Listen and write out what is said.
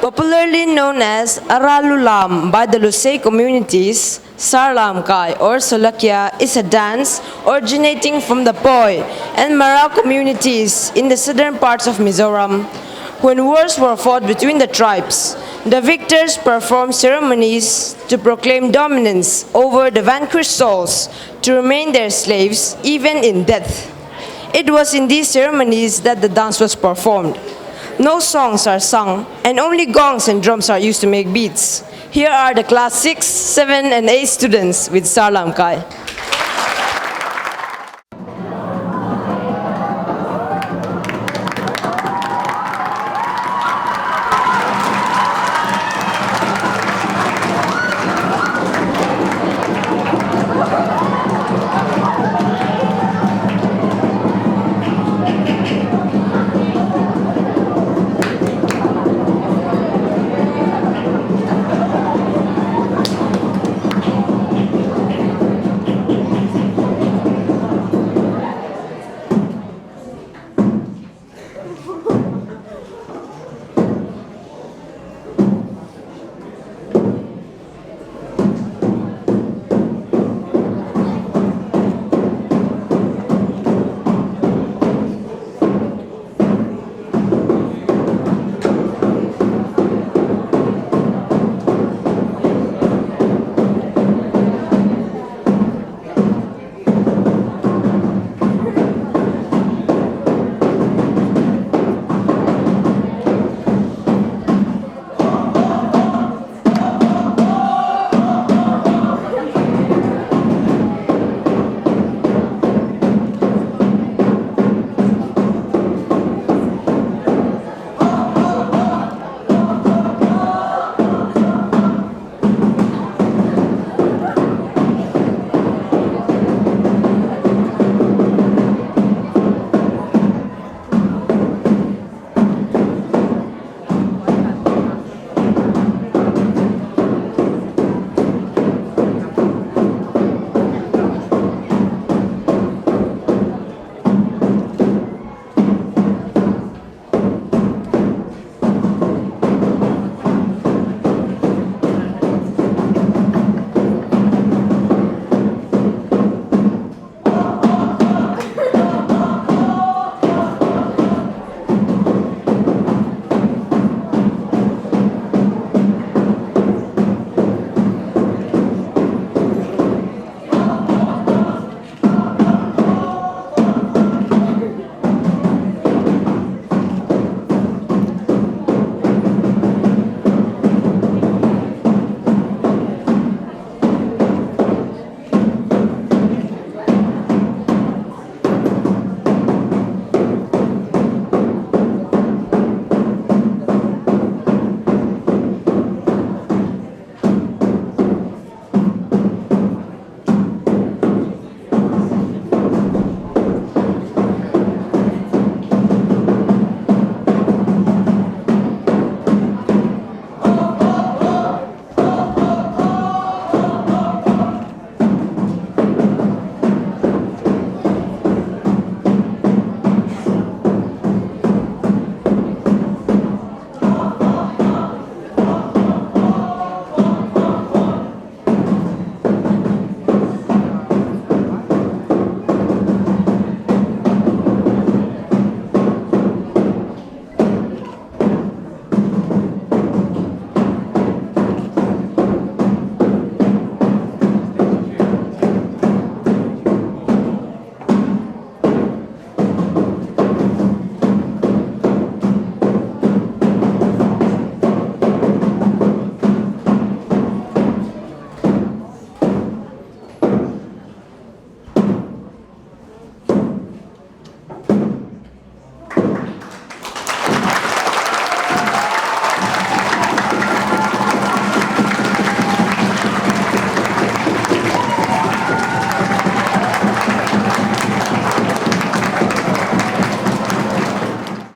Popularly known as Aralulam by the Lusay communities, Sarlamkai or Solakia is a dance originating from the Poi and Marao communities in the southern parts of Mizoram. When wars were fought between the tribes, the victors performed ceremonies to proclaim dominance over the vanquished souls to remain their slaves even in death. It was in these ceremonies that the dance was performed. No songs are sung, and only gongs and drums are used to make beats. Here are the class 6, 7, and 8 students with Sarlamkai.